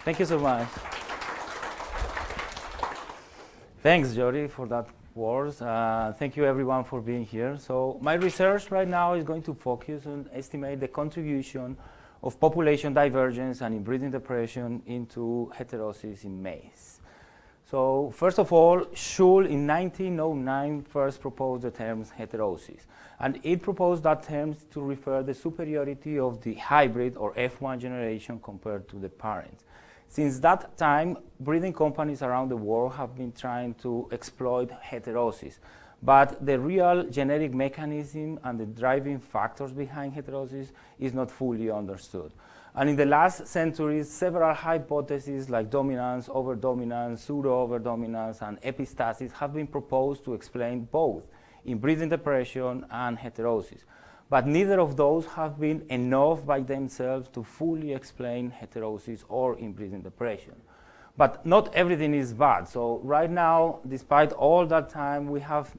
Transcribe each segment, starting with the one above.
Thank you so much. Thanks, Jody, for that words. Thank you, everyone, for being here. So my research right now is going to focus on estimate the contribution of population divergence and inbreeding depression into heterosis in maize. So first of all, Schul in 1909 first proposed the term heterosis. And it proposed that term to refer the superiority of the hybrid or F1 generation compared to the parent. Since that time, breeding companies around the world have been trying to exploit heterosis. But the real genetic mechanism and the driving factors behind heterosis is not fully understood. And in the last centuries, several hypotheses like dominance, overdominance, pseudo-overdominance, and epistasis have been proposed to explain both inbreeding depression and heterosis. But neither of those have been enough by themselves to fully explain heterosis or inbreeding depression. But not everything is bad. So right now, despite all that time, we have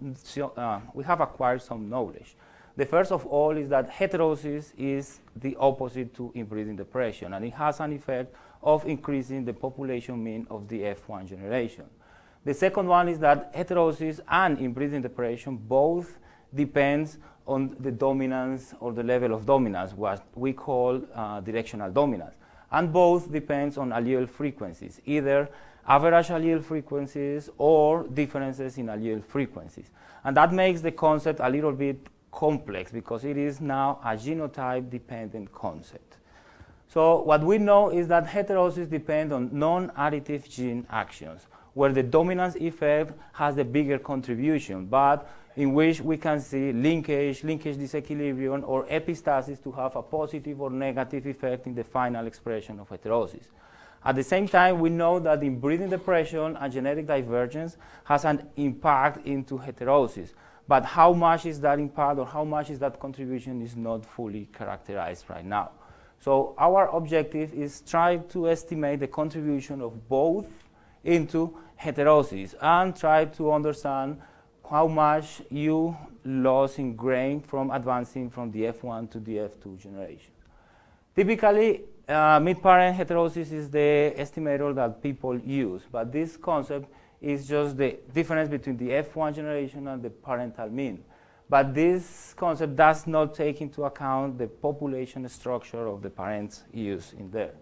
acquired some knowledge. The first of all is that heterosis is the opposite to inbreeding depression, and it has an effect of increasing the population mean of the F1 generation. The second one is that heterosis and inbreeding depression both depends on the dominance or the level of dominance, what we call directional dominance. And both depends on allele frequencies, either average allele frequencies or differences in allele frequencies. And that makes the concept a little bit complex because it is now a genotype-dependent concept. So what we know is that heterosis depends on non-additive gene actions, where the dominance effect has the bigger contribution, but in which we can see linkage disequilibrium, or epistasis to have a positive or negative effect in the final expression of heterosis. At the same time, we know that inbreeding depression and genetic divergence has an impact into heterosis. But how much is that impact or how much is that contribution is not fully characterized right now. So our objective is try to estimate the contribution of both into heterosis and try to understand how much you lost in grain from advancing from the F1 to the F2 generation. Typically, midparent heterosis is the estimator that people use, but this concept is just the difference between the F1 generation and the parental mean. But this concept does not take into account the population structure of the parents used in there.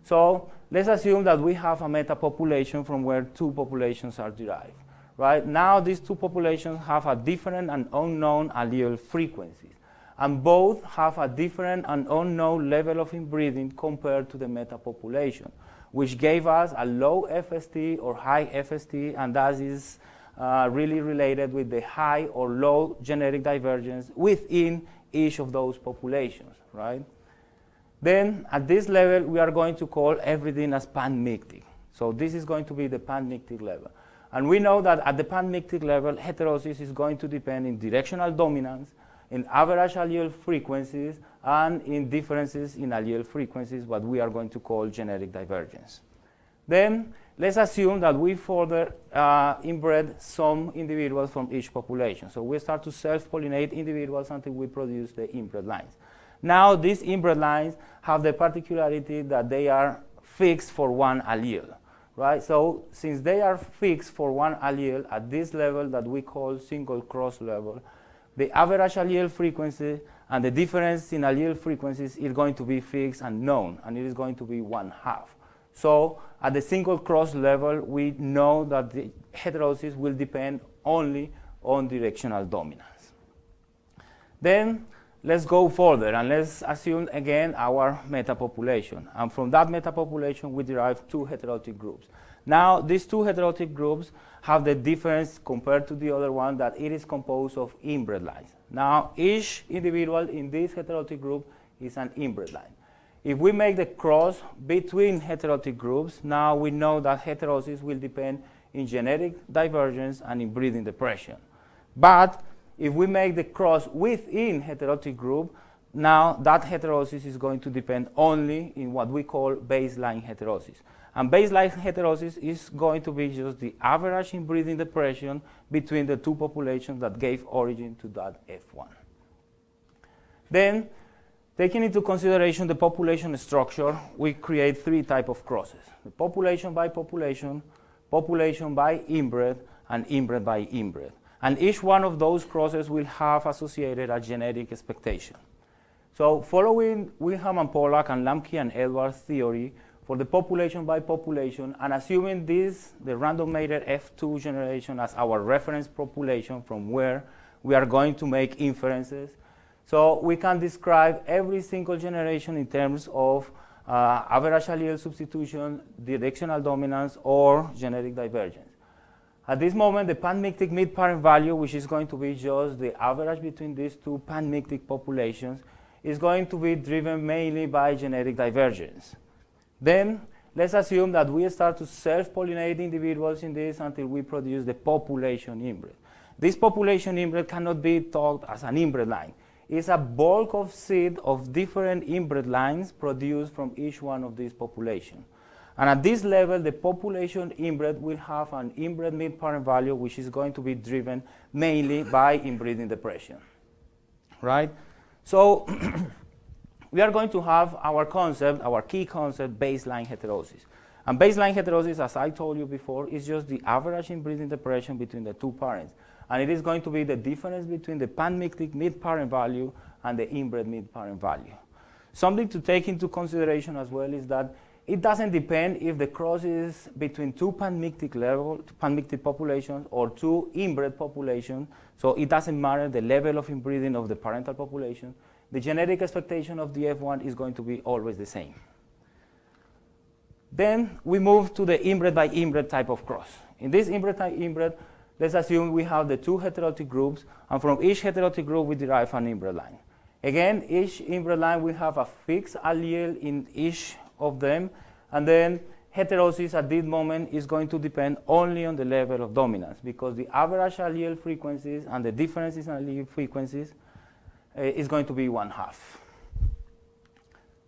So let's assume that we have a metapopulation from where two populations are derived. Right? Now these two populations have a different and unknown allele frequencies, and both have a different and unknown level of inbreeding compared to the metapopulation, which gave us a low FST or high FST, and that is really related with the high or low genetic divergence within each of those populations, right? Then at this level, we are going to call everything as Panmictic. So this is going to be the Panmictic level. And we know that at the Panmictic level, heterosis is going to depend in directional dominance, in average allele frequencies, and in differences in allele frequencies, what we are going to call genetic divergence. Then let's assume that we further inbred some individuals from each population. So we start to self-pollinate individuals until we produce the inbred lines. Now these inbred lines have the particularity that they are fixed for one allele. Right? So since they are fixed for one allele at this level that we call single cross level, the average allele frequency and the difference in allele frequencies is going to be fixed and known, and it is going to be 1/2. So at the single cross level, we know that the heterosis will depend only on directional dominance. Then let's go further, and let's assume again our metapopulation. And from that metapopulation, we derive two heterotic groups. Now, these two heterotic groups have the difference compared to the other one that it is composed of inbred lines. Now, each individual in this heterotic group is an inbred line. If we make the cross between heterotic groups, now we know that heterosis will depend in genetic divergence and inbreeding depression. But if we make the cross within heterotic group, now that heterosis is going to depend only in what we call baseline heterosis. And baseline heterosis is going to be just the average inbreeding depression between the two populations that gave origin to that F1. Then Taking into consideration the population structure, we create three types of crosses: the population by population, population by inbred, and inbred by inbred. And each one of those crosses will have associated a genetic expectation. So following Wilhelm and Pollack and Lamke and Edwards' theory for the population by population, and assuming this, the random mated F2 generation as our reference population from where we are going to make inferences, so we can describe every single generation in terms of average allele substitution, directional dominance, or genetic divergence. At this moment, the Panmictic midparent value, which is going to be just the average between these two Panmictic populations, is going to be driven mainly by genetic divergence. Then, let's assume that we start to self-pollinate individuals in this until we produce the population inbred. This population inbred cannot be thought as an inbred line. It's a bulk of seed of different inbred lines produced from each one of these populations. And at this level, the population inbred will have an inbred midparent value, which is going to be driven mainly by inbreeding depression, right? So we are going to have our concept, our key concept, baseline heterosis. And baseline heterosis, as I told you before, is just the average inbreeding depression between the two parents. And it is going to be the difference between the Panmictic midparent value and the inbred midparent value. Something to take into consideration as well is that it doesn't depend if the cross is between two Panmictic populations or two inbred populations. So it doesn't matter the level of inbreeding of the parental population. The genetic expectation of the F1 is going to be always the same. Then we move to the inbred by inbred type of cross. In this inbred by inbred, let's assume we have the two heterotic groups, and from each heterotic group we derive an inbred line. Again, each inbred line will have a fixed allele in each of them, and then heterosis at this moment is going to depend only on the level of dominance, because the average allele frequencies and the differences in allele frequencies is going to be 1/2.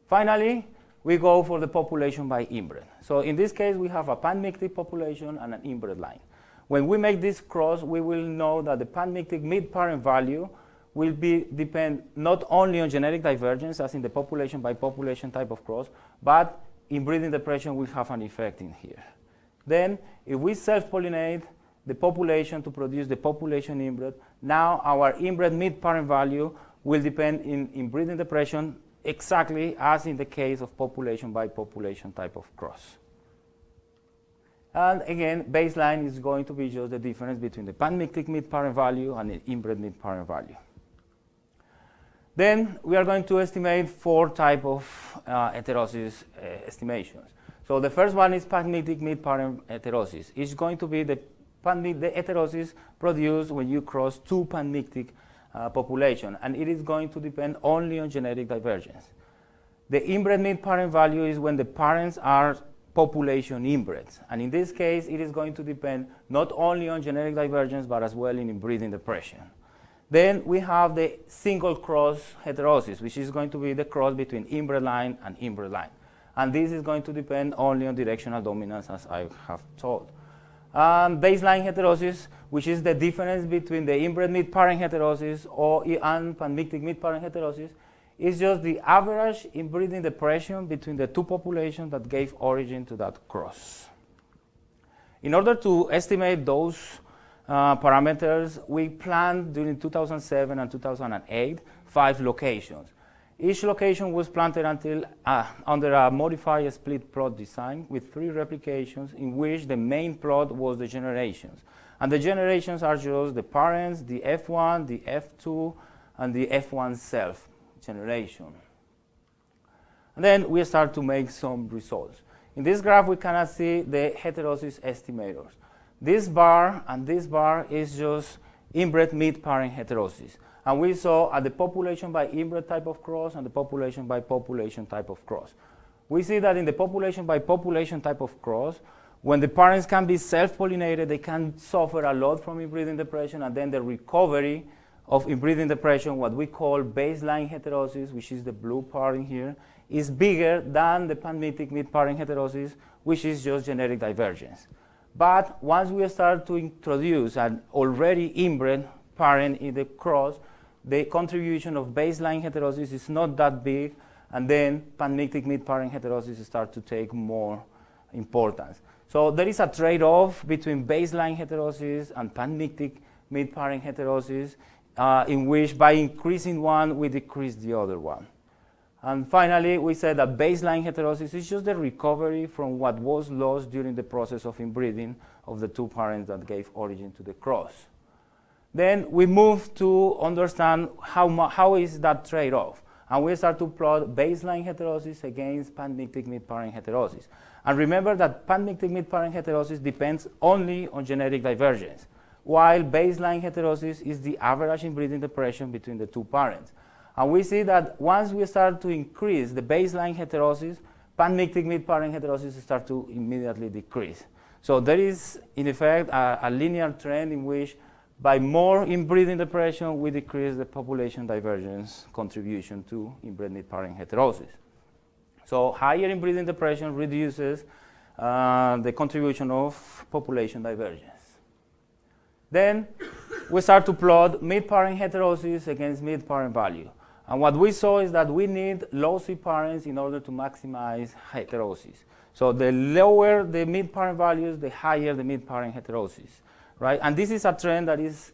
Finally, we go for the population by inbred. So in this case, we have a Panmictic population and an inbred line. When we make this cross, we will know that the Panmictic midparent value will depend not only on genetic divergence, as in the population by population type of cross, but inbreeding depression will have an effect in here. Then, if we self-pollinate the population to produce the population inbred, now our inbred midparent value will depend in inbreeding depression exactly as in the case of population by population type of cross. And again, baseline is going to be just the difference between the Panmictic midparent value and the inbred midparent value. Then we are going to estimate 4 types of heterosis estimations. So the first one is Panmictic midparent heterosis. It's going to be the heterosis produced when you cross two Panmictic populations, and it is going to depend only on genetic divergence. The inbred midparent value is when the parents are population inbreds, and in this case, it is going to depend not only on genetic divergence, but as well in inbreeding depression. Then we have the single cross heterosis, which is going to be the cross between inbred line and inbred line. And this is going to depend only on directional dominance, as I have told. Baseline heterosis, which is the difference between the inbred midparent heterosis and Panmictic midparent heterosis, is just the average inbreeding depression between the two populations that gave origin to that cross. In order to estimate those parameters, we planned during 2007 and 2008 5 locations. Each location was planted under a modified split plot design with 3 replications in which the main plot was the generations. And the generations are just the parents, the F1, the F2, and the F1 self generation. And then we start to make some results. In this graph, we cannot see the heterosis estimators. This bar and this bar is just inbred midparent heterosis. And we saw at the population by inbred type of cross and the population by population type of cross. We see that in the population by population type of cross, when the parents can be self-pollinated, they can suffer a lot from inbreeding depression, and then the recovery of inbreeding depression, what we call baseline heterosis, which is the blue part in here, is bigger than the Panmictic midparent heterosis, which is just genetic divergence. But once we start to introduce an already inbred parent in the cross, the contribution of baseline heterosis is not that big, and then Panmictic mid-parent heterosis start to take more importance. So there is a trade-off between baseline heterosis and Panmictic mid-parent heterosis, in which by increasing one, we decrease the other one. And finally, we said that baseline heterosis is just the recovery from what was lost during the process of inbreeding of the two parents that gave origin to the cross. Then we move to understand how is that trade-off. And we start to plot baseline heterosis against Panmictic mid-parent heterosis. And remember that Panmictic mid-parent heterosis depends only on genetic divergence, while baseline heterosis is the average inbreeding depression between the two parents. And we see that once we start to increase the baseline heterosis, Panmictic mid-parent heterosis start to immediately decrease. So there is, in effect, a linear trend in which by more inbreeding depression, we decrease the population divergence contribution to inbred mid-parent heterosis. So higher inbreeding depression reduces the contribution of population divergence. Then we start to plot mid-parent heterosis against mid-parent value. And what we saw is that we need lossy parents in order to maximize heterosis. So the lower the mid-parent values, the higher the mid-parent heterosis, right? And this is a trend that is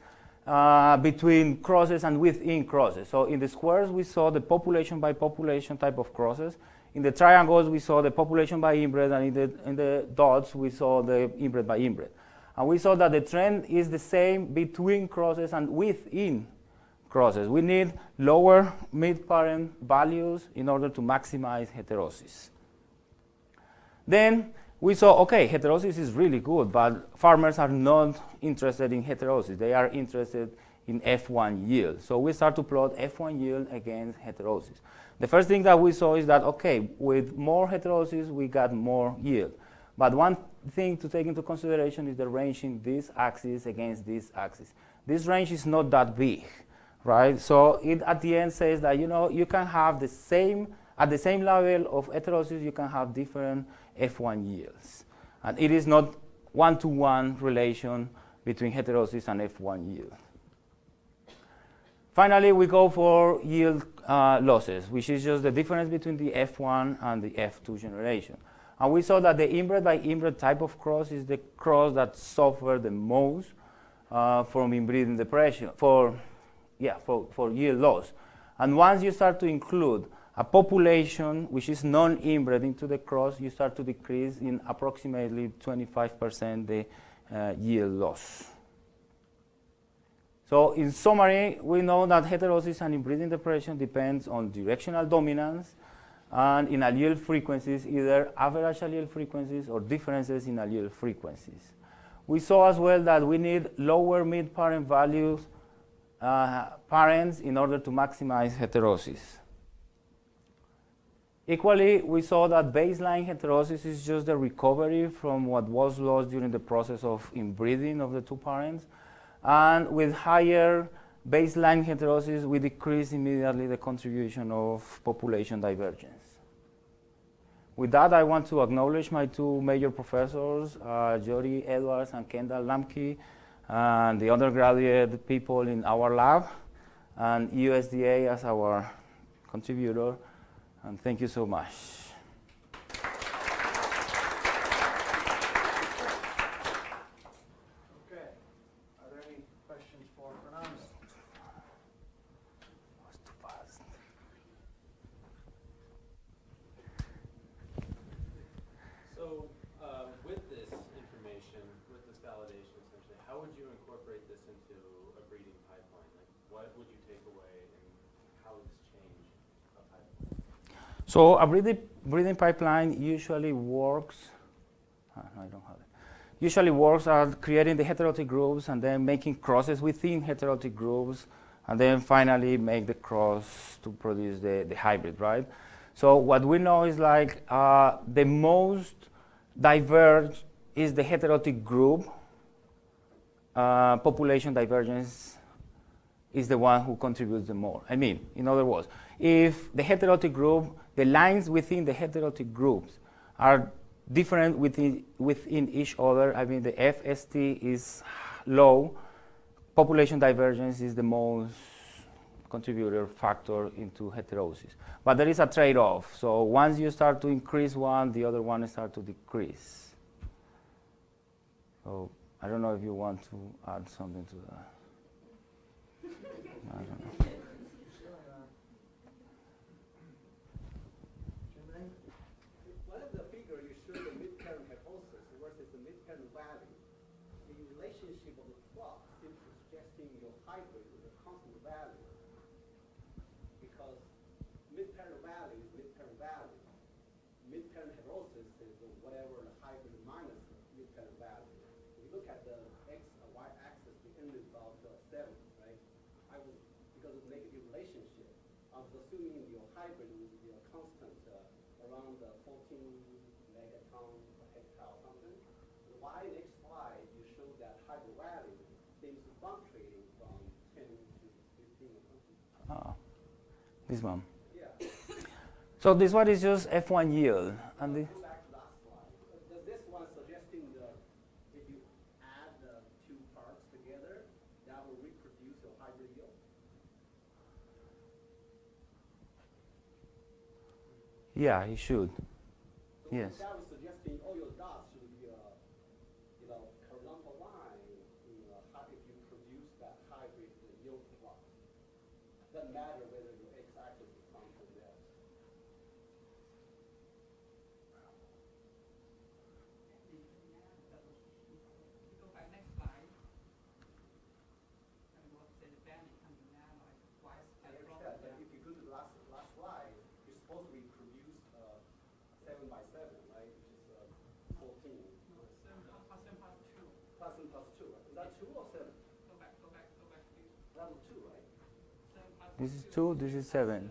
between crosses and within crosses. So in the squares, we saw the population by population type of crosses. In the triangles, we saw the population by inbred, and in the dots, we saw the inbred by inbred. And we saw that the trend is the same between crosses and within crosses. We need lower mid-parent values in order to maximize heterosis. Then we saw, okay, heterosis is really good, but farmers are not interested in heterosis. They are interested in F1 yield. So we start to plot F1 yield against heterosis. The first thing that we saw is that, okay, with more heterosis, we got more yield. But one thing to take into consideration is the range in this axis against this axis. This range is not that big, right? So it at the end says that, you know, you can have the same, at the same level of heterosis, you can have different F1 yields. And it is not one-to-one relation between heterosis and F1 yield. Finally, we go for yield losses, which is just the difference between the F1 and the F2 generation. And we saw that the inbred by inbred type of cross is the cross that suffered the most from inbreeding depression, for yield loss. And once you start to include a population which is non-inbred into the cross, you start to decrease in approximately 25% the yield loss. So in summary, we know that heterosis and inbreeding depression depends on directional dominance and in allele frequencies, either average allele frequencies or differences in allele frequencies. We saw as well that we need lower mid-parent values parents in order to maximize heterosis. Equally, we saw that baseline heterosis is just the recovery from what was lost during the process of inbreeding of the two parents. And with higher baseline heterosis, we decrease immediately the contribution of population divergence. With that, I want to acknowledge my two major professors, Jody Edwards and Kendall Lamke, and the undergraduate people in our lab, and USDA as our contributor. And thank you so much. Okay. Are there any questions for Fernando? That was too fast. So with this information, with this validation essentially, how would you incorporate this into a breeding pipeline? Like, what would you take away and how would this change a pipeline? So a breeding pipeline usually works, I don't have it. Usually works at creating the heterotic groups and then making crosses within heterotic groups and then finally make the cross to produce the hybrid, right? So what we know is like the most diverged is the heterotic group. Population divergence is the one who contributes the more. I mean, in other words, if the heterotic group, the lines within the heterotic groups are different within each other, I mean the FST is low, population divergence is the most contributor factor into heterosis. But there is a trade-off. So once you start to increase one, the other one starts to decrease. So I don't know if you want to add something to that. I don't know. One of the figures you showed the midparent heterosis versus the midparent value. The relationship of the plot seems to suggesting your hybrid with a constant value. Because midparent value is midparent value. Midparent heterosis is whatever the hybrid minus midparent value. If you look at the x and y axis, the end is about 7, right? Because of the negative relationship, I was assuming your hybrid would be a constant around 14 megaton per hectare or something. Why next slide you show that hybrid value seems to fluctuating from 10 to 15 or something? This one. Yeah. So this one is just F1 yield. And the Go back to last slide. Does this one suggesting that if you add the two parts together, that will reproduce your hybrid yield? yeah, it should. So Yes. that was suggesting all your dots should be horizontal line if you produce that hybrid yield plot. Doesn't matter whether your x-axis is something else. Go back next slide. And what say the band coming down like twice I as understand, but if you go to the last slide, you're supposed to reproduce 7 by 7, right? Which is 14. plus 2. Plus and plus 2, right? Is that 2 or 7? Go back, please. That was 2, right? 7 plus This is 2, this is 7.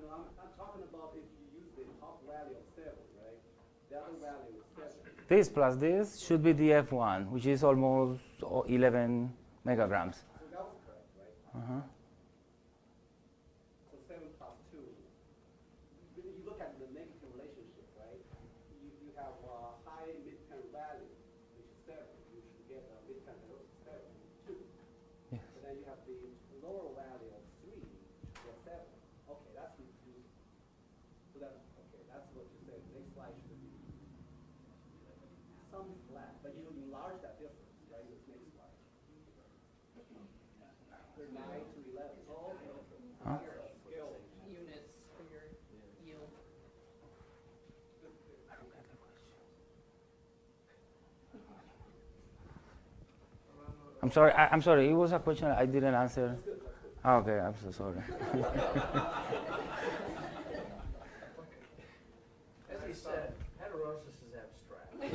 No, I'm talking about if you use the top value of 7, right? The other value is 7. This plus this should be the F1, which is almost 11 megagrams. So that was correct, right? Uh-huh. So 7 plus 2. When you look at the negative relationship, right? You have high midterm value, which is 7. You should get a midterm value of 7, 2. Yes. But then you have the lower value of 3, or 7. Okay, that's reduced. So that, okay, that's what you said. Next slide should be some flat, but you enlarge that difference, right? This next slide. They're 9 to 11. Oh, okay, okay. Huh? That's a scale. Units for your yield. I'm sorry, it was a question I didn't answer. Okay, I'm so sorry. As he said, heterosis is abstract. It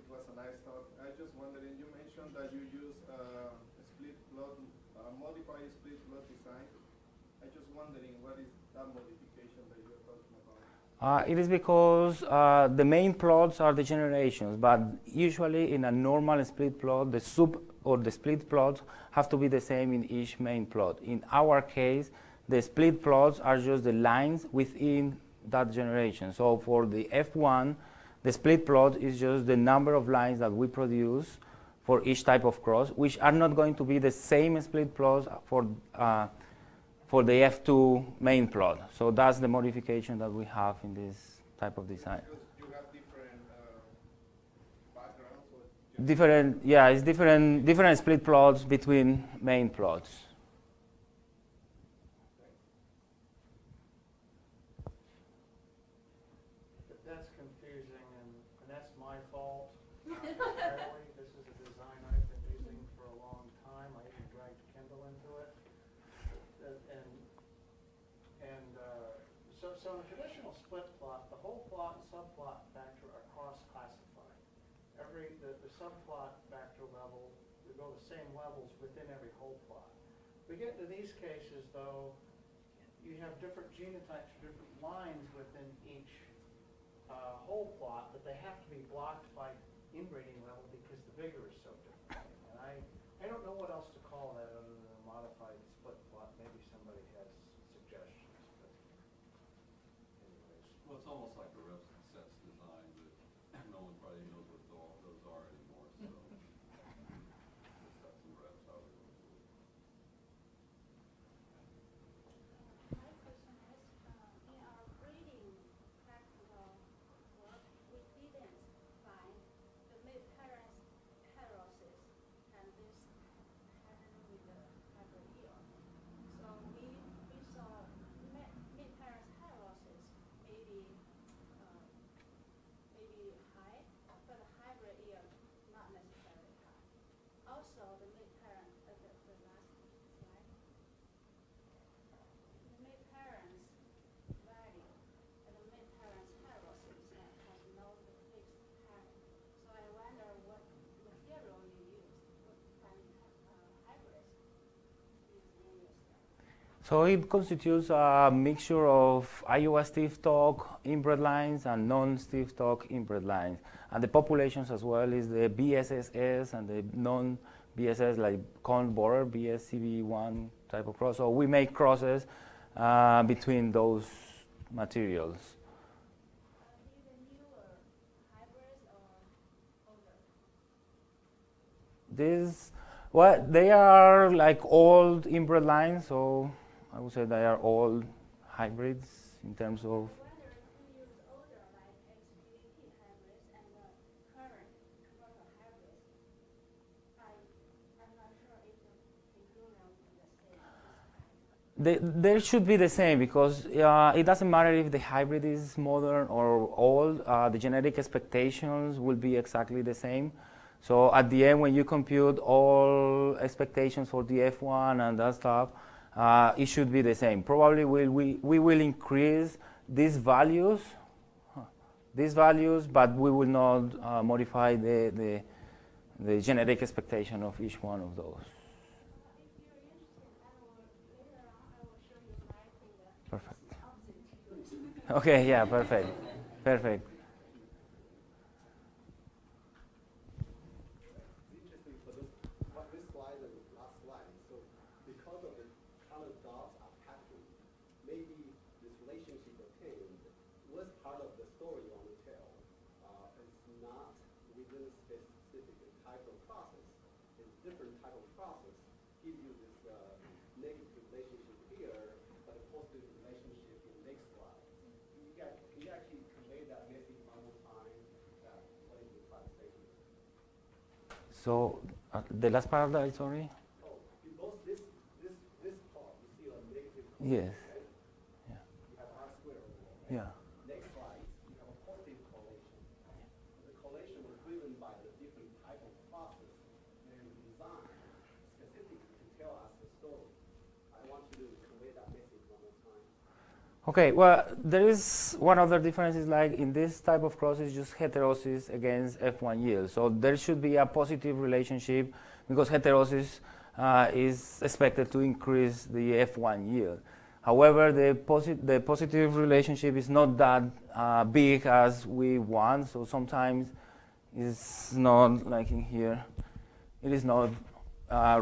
was a nice talk. I just wondering, you mentioned that you use split plot, modified split plot design. I just wondering, what is that modification that you're talking about? It is because the main plots are the generations, but usually in a normal split plot, the sub or the split plots have to be the same in each main plot. In our case, the split plots are just the lines within that generation. So for the F1, the split plot is just the number of lines that we produce for each type of cross, which are not going to be the same split plots for the F2 main plot. So that's the modification that we have in this type of design. Because you have different backgrounds. Or Different, yeah, it's different split plots between main plots. That's confusing, and that's my fault. Not entirely. This is a design I've been using for a long time. I even dragged Kindle into it. So in a traditional split plot, the whole plot and subplot factor are cross-classified. The subplot factor level, we go the same levels within every whole plot. We get into these cases, though, you have different genotypes, different lines within each whole plot, but they have to be blocked by inbreeding level because the vigor is so different. And I don't know what else to call that other than a modified split plot. Maybe somebody has suggestions. But anyways. Well, it's almost like a reps and sets design, but no one probably knows what those are anymore, so. Sets and reps, however you want to So it constitutes a mixture of Iowa stiff talk inbred lines and non-stiff talk inbred lines. And the populations as well is the BSSS and the non-BSS, like corn border, BSCB1 type of cross. So we make crosses between those materials. These, well, they are like old inbred lines, so I would say they are all hybrids in terms of. They should be the same because it doesn't matter if the hybrid is modern or old, the genetic expectations will be exactly the same. So at the end, when you compute all expectations for the F1 and that stuff, it should be the same. Probably we will increase these values, but we will not modify the genetic expectation of each one of those. Perfect. Okay, yeah, perfect. Perfect. It's interesting for this slide and the last slide. So because of the colored dots are patterned, maybe this relationship obtained was part of the story you want to tell. It's not within a specific type of process. It's different type of process give you this negative relationship here, but a positive relationship in the next slide. Can you actually convey that message one more time? What is the trying to say here? So the last part of that, sorry? Oh, both this part, you see a negative correlation, Yes. right? Yeah. You have R squared over there, right? Yeah. Next slide, you have a positive correlation. The correlation was driven by the different type of process and design specifically to tell us the story. I want you to convey that message one more time. Okay, well, there is one other difference is like in this type of cross is just heterosis against F1 yield. So there should be a positive relationship because heterosis is expected to increase the F1 yield. However, the positive relationship is not that big as we want. So sometimes it's not like in here. It is not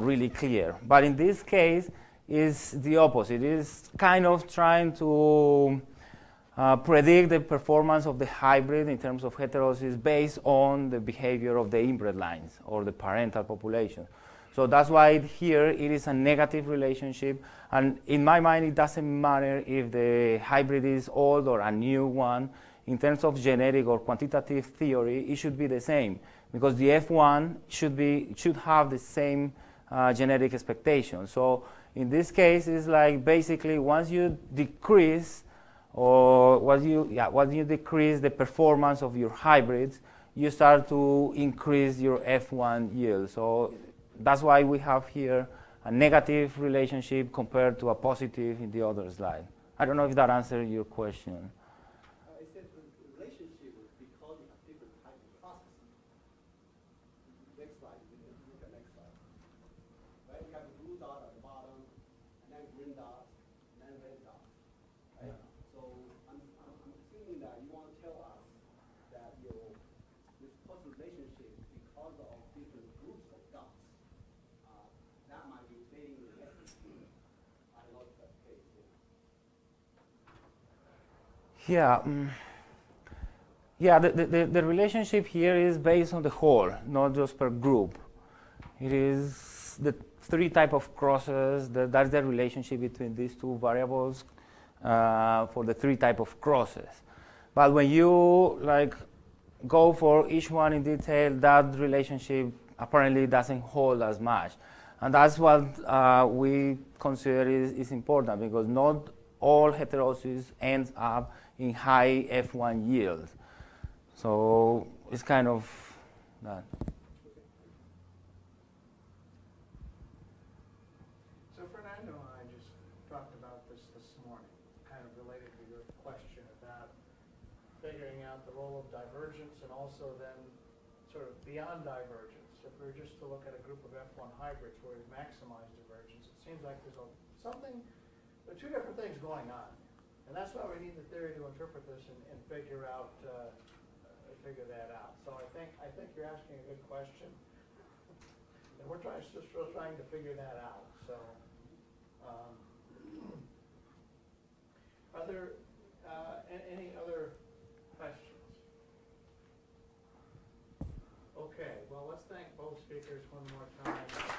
really clear. But in this case, is the opposite. It is kind of trying to predict the performance of the hybrid in terms of heterosis based on the behavior of the inbred lines or the parental population. So that's why here it is a negative relationship. And in my mind, it doesn't matter if the hybrid is old or a new one. In terms of genetic or quantitative theory, it should be the same because the F1 should have the same genetic expectation. So in this case, it's like basically once you decrease decrease the performance of your hybrids, you start to increase your F1 yield. So that's why we have here a negative relationship compared to a positive in the other slide. I don't know if that answered your question. I said the relationship is because you have different type of processes. Next slide, look at next slide. Right, you have the blue dot at the bottom, and then green dot, and then red dot. Right? So I'm assuming that you want to tell us that this positive relationship because of different groups of dots, that might be fading the essence. I don't know if that's the case. Yeah, the relationship here is based on the whole, not just per group. It is the three type of crosses, that's the relationship between these two variables for the three type of crosses. But when you go for each one in detail, that relationship apparently doesn't hold as much. And that's what we consider is important because not all heterosis ends up in high F1 yield. So it's kind of that. So Fernando and I just talked about this morning, kind of related to your question about figuring out the role of divergence and also then sort of beyond divergence. If we were just to look at a group of F1 hybrids where we maximize divergence, it seems like there's something there are two different things going on. And that's why we need the theory to interpret this and figure figure that out. So I think you're asking a good question. And we're still trying to figure that out. So, are there any other questions? Okay, well, let's thank both speakers one more time.